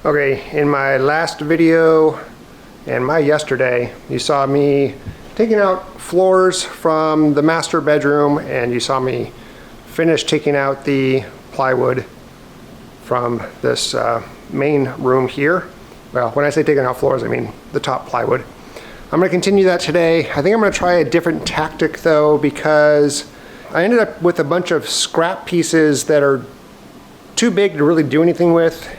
Okay, in my last video and my yesterday, you saw me taking out floors from the master bedroom, and you saw me finish taking out the plywood from this main room here. Well, when I say taking out floors, I mean the top plywood. I'm going to continue that today. I think I'm going to try a different tactic though, because I ended up with a bunch of scrap pieces that are too big to really do anything with.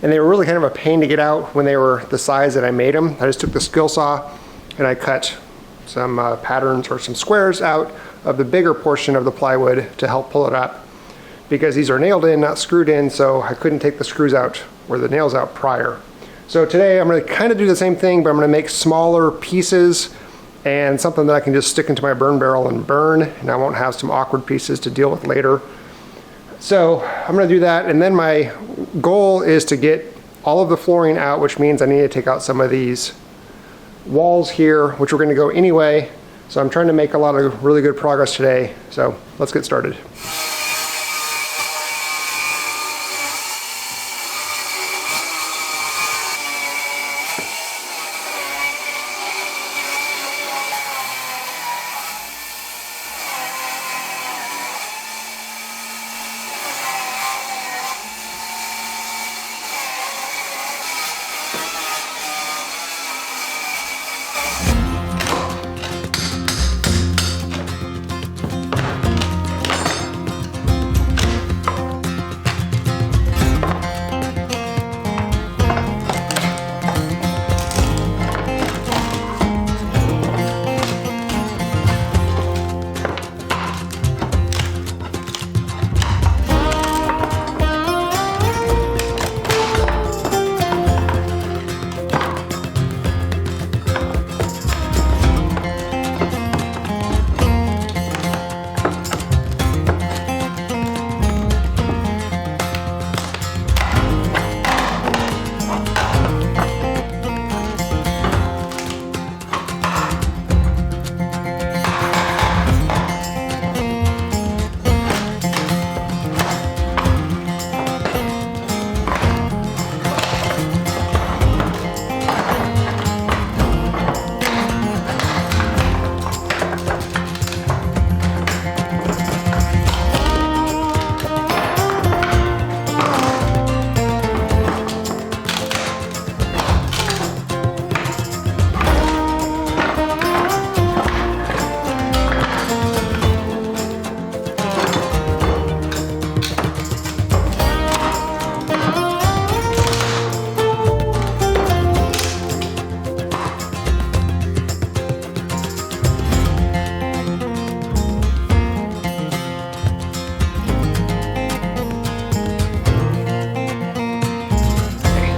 And they were really kind of a pain to get out when they were the size that I made them. I just took the skill saw and I cut some patterns or some squares out of the bigger portion of the plywood to help pull it up, because these are nailed in, not screwed in, so I couldn't take the screws out or the nails out prior. So today I'm going to kind of do the same thing, but I'm going to make smaller pieces and something that I can just stick into my burn barrel and burn, and I won't have some awkward pieces to deal with later. So I'm going to do that, and then my goal is to get all of the flooring out, which means I need to take out some of these walls here, which we're going to go anyway. So I'm trying to make a lot of really good progress today. So let's get started.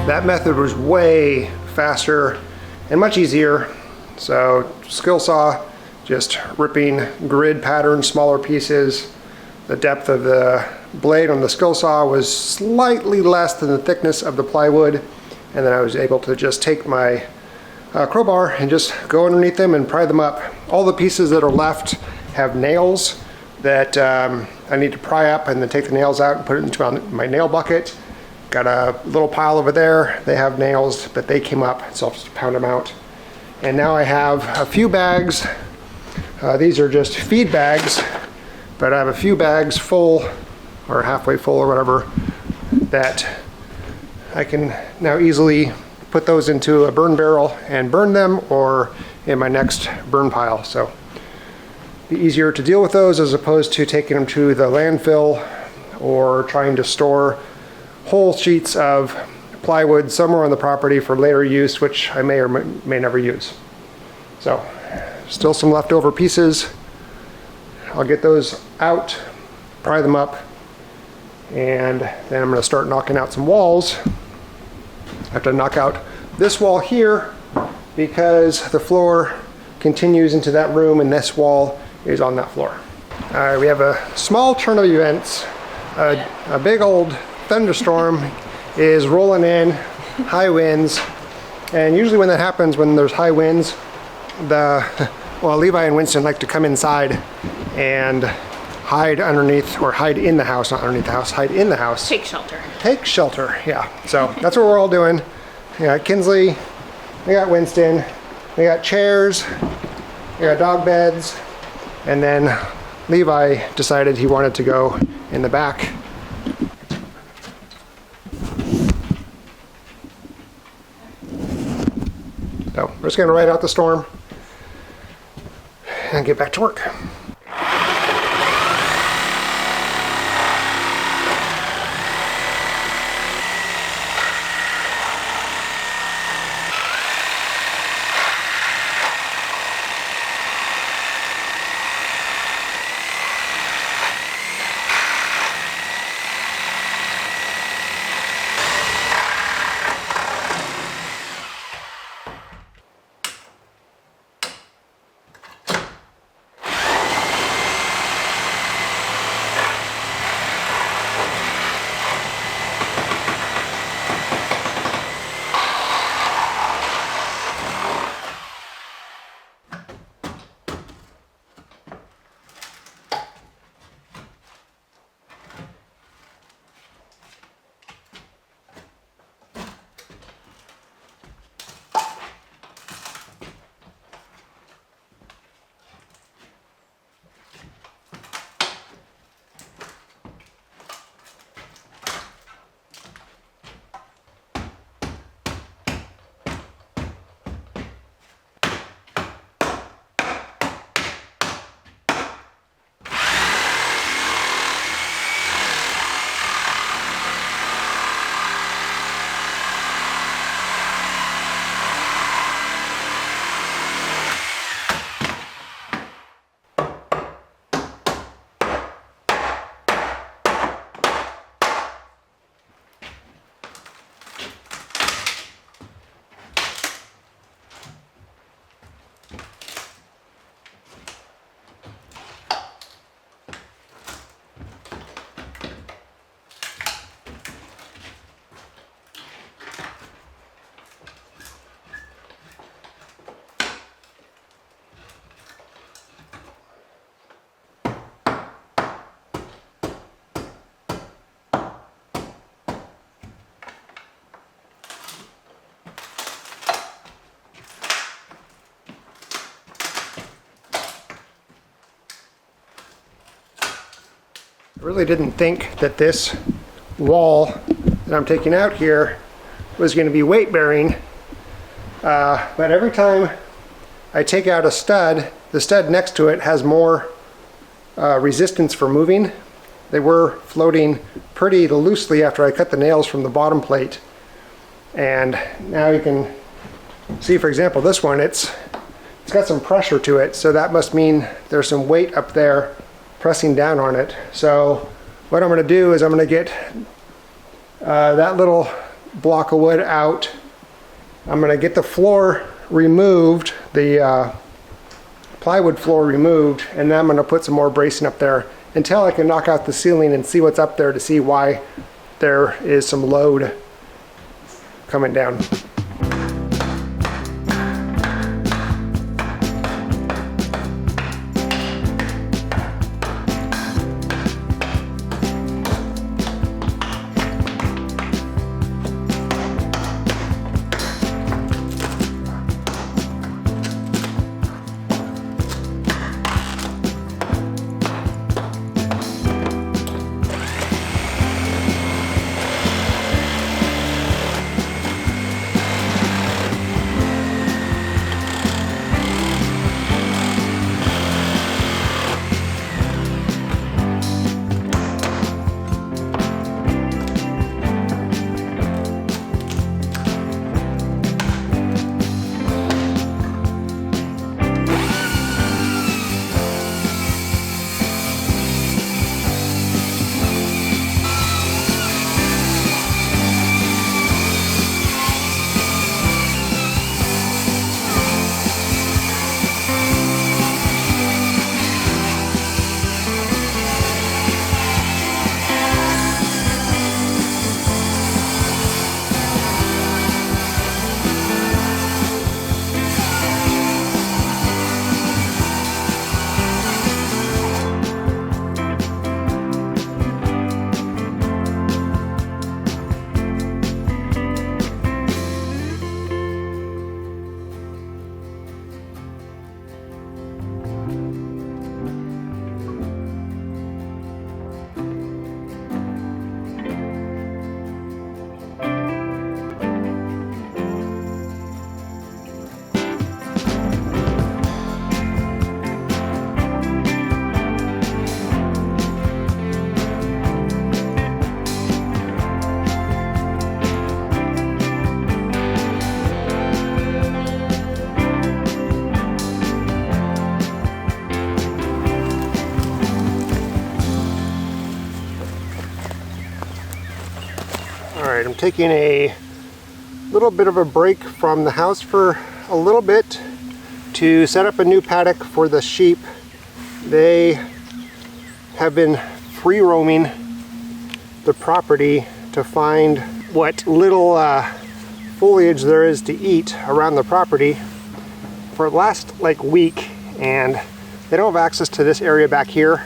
That method was way faster and much easier. So skill saw, just ripping grid patterns, smaller pieces. The depth of the blade on the skill saw was slightly less than the thickness of the plywood. And then I was able to just take my crowbar and just go underneath them and pry them up. All the pieces that are left have nails that I need to pry up, and then take the nails out and put it into my nail bucket. Got a little pile over there. They have nails, but they came up, so I'll just pound them out. And now I have a few bags. These are just feed bags, but I have a few bags full, or halfway full or whatever, that I can now easily put those into a burn barrel and burn them, or in my next burn pile. So be easier to deal with those as opposed to taking them to the landfill or trying to store whole sheets of plywood somewhere on the property for later use, which I may or may never use. So still some leftover pieces. I'll get those out, pry them up, and then I'm going to start knocking out some walls. I have to knock out this wall here because the floor continues into that room, and this wall is on that floor. We have a small turn of events. A big old thunderstorm is rolling in, high winds, and usually when that happens, when there's high winds, Levi and Winston like to come inside and hide underneath, or hide in the house, not underneath the house, hide in the house. Take shelter. Take shelter, yeah. So that's what we're all doing. We got Kinsley, we got Winston, we got chairs, we got dog beds, and then Levi decided he wanted to go in the back. So we're just gonna ride out the storm and get back to work. I really didn't think that this wall that I'm taking out here was going to be weight bearing, but every time I take out a stud, the stud next to it has more resistance for moving. They were floating pretty loosely after I cut the nails from the bottom plate, and now you can see, for example, this one, it's got some pressure to it, so that must mean there's some weight up there pressing down on it. So what I'm going to do is I'm going to get that little block of wood out. I'm going to get the floor removed, the plywood floor removed, and then I'm going to put some more bracing up there until I can knock out the ceiling and see what's up there to see why there is some load coming down. taking a little bit of a break from the house for a little bit to set up a new paddock for the sheep. They have been free roaming the property to find what little foliage there is to eat around the property for the last week, and they don't have access to this area back here.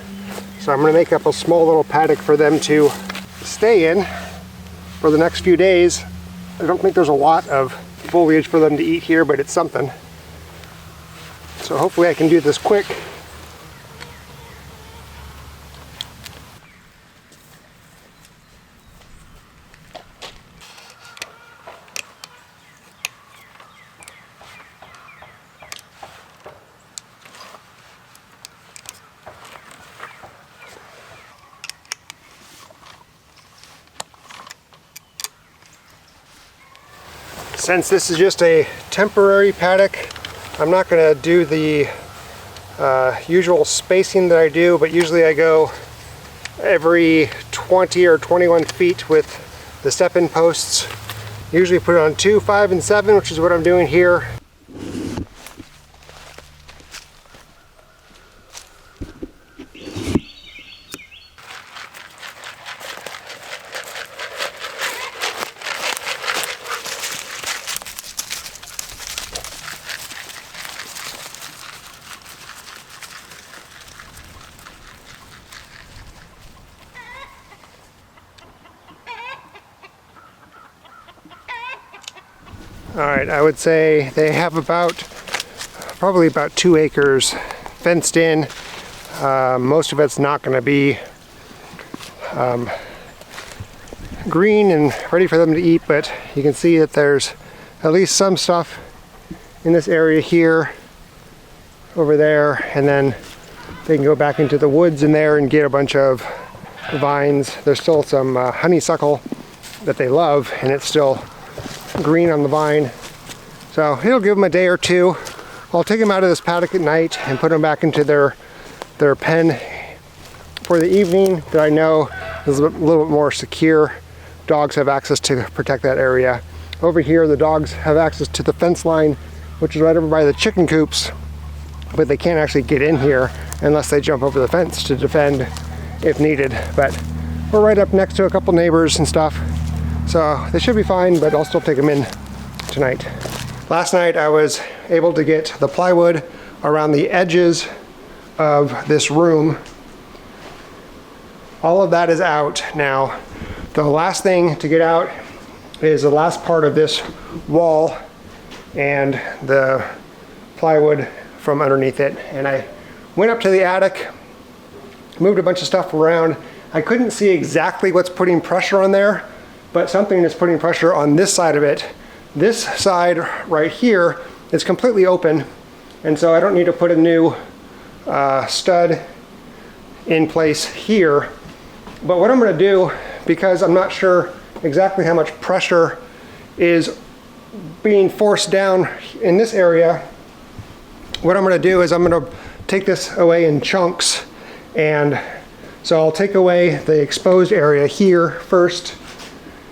So I'm going to make up a small little paddock for them to stay in for the next few days. I don't think there's a lot of foliage for them to eat here, but it's something. So hopefully I can do this quick. Since this is just a temporary paddock, I'm not going to do the usual spacing that I do, but usually I go every 20 or 21 feet with the step-in posts. Usually put it on 2, 5, and 7, which is what I'm doing here. Alright, I would say they have probably about 2 acres fenced in. Most of it's not going to be green and ready for them to eat, but you can see that there's at least some stuff in this area here, over there, and then they can go back into the woods in there and get a bunch of vines. There's still some honeysuckle that they love, and it's still green on the vine. So it'll give them a day or two. I'll take them out of this paddock at night and put them back into their pen for the evening that I know is a little bit more secure. Dogs have access to protect that area. Over here, the dogs have access to the fence line, which is right over by the chicken coops, but they can't actually get in here unless they jump over the fence to defend if needed. But we're right up next to a couple neighbors and stuff, so they should be fine, but I'll still take them in tonight. Last night I was able to get the plywood around the edges of this room. All of that is out now. The last thing to get out is the last part of this wall and the plywood from underneath it. And I went up to the attic, moved a bunch of stuff around. I couldn't see exactly what's putting pressure on there, but something is putting pressure on this side of it. This side right here is completely open, and so I don't need to put a new stud in place here. But what I'm going to do, because I'm not sure exactly how much pressure is being forced down in this area, what I'm going to do is I'm going to take this away in chunks. And so I'll take away the exposed area here first,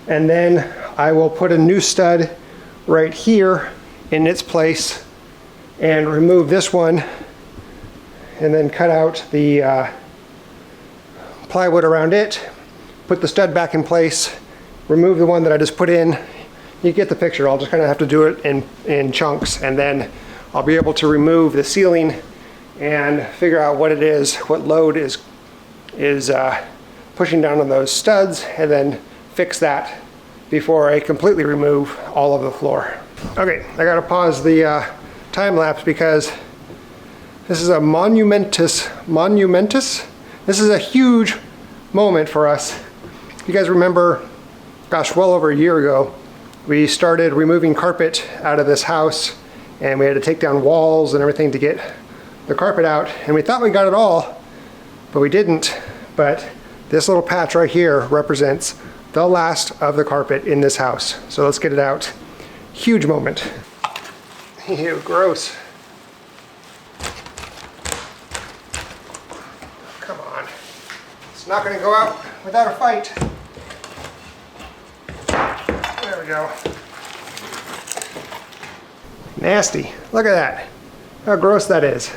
and then I will put a new stud right here in its place and remove this one, and then cut out the plywood around it, put the stud back in place, remove the one that I just put in. You get the picture. I'll just kind of have to do it in chunks, and then I'll be able to remove the ceiling and figure out what it is, what load is pushing down on those studs, and then fix that before I completely remove all of the floor. Okay, I gotta pause the time lapse because this is a monumentous. This is a huge moment for us. You guys remember, gosh, well over a year ago, we started removing carpet out of this house, and we had to take down walls and everything to get the carpet out, and we thought we got it all, but we didn't. But this little patch right here represents the last of the carpet in this house. So let's get it out. Huge moment. Ew, gross. Come on. It's not gonna go out without a fight. we go. Nasty. Look at that. How gross that is.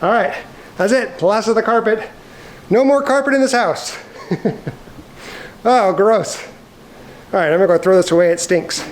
All right, that's it. The last of the carpet. No more carpet in this house. Oh, gross. All right, I'm gonna go throw this away. It stinks.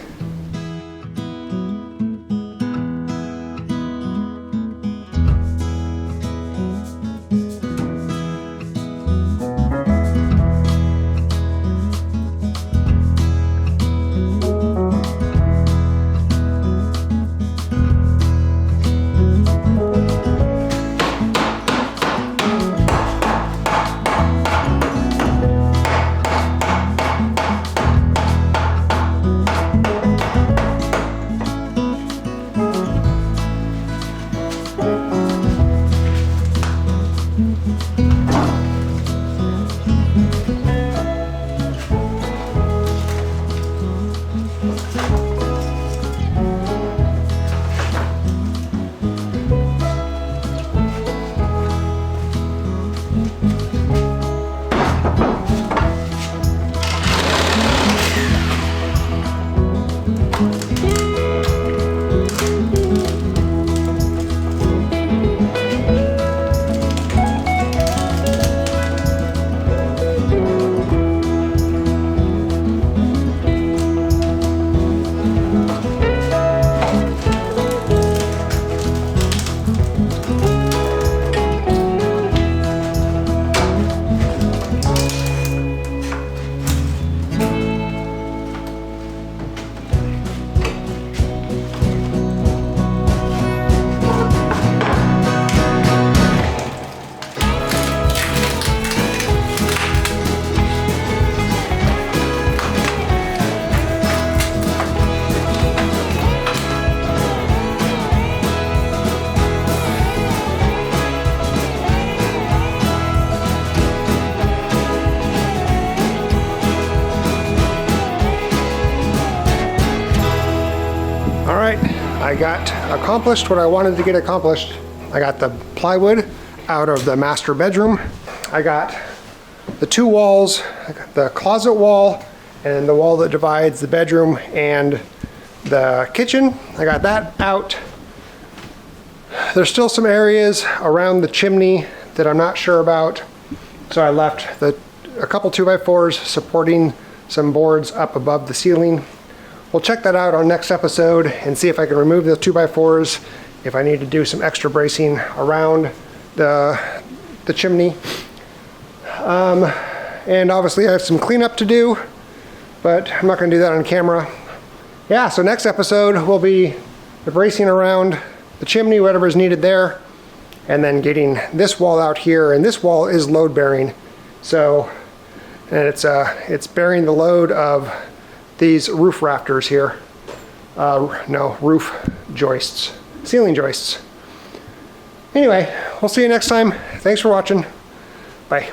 I got accomplished what I wanted to get accomplished. I got the plywood out of the master bedroom. I got the two walls, I got the closet wall and the wall that divides the bedroom and the kitchen. I got that out. There's still some areas around the chimney that I'm not sure about. So I left a couple 2x4s supporting some boards up above the ceiling. We'll check that out on next episode and see if I can remove the 2x4s, if I need to do some extra bracing around the chimney. And obviously I have some cleanup to do, but I'm not going to do that on camera. Yeah, so next episode will be the bracing around the chimney, whatever is needed there, and then getting this wall out here. And this wall is load bearing, so and it's bearing the load of these roof rafters here. No, roof joists, ceiling joists. Anyway, we'll see you next time. Thanks for watching. Bye.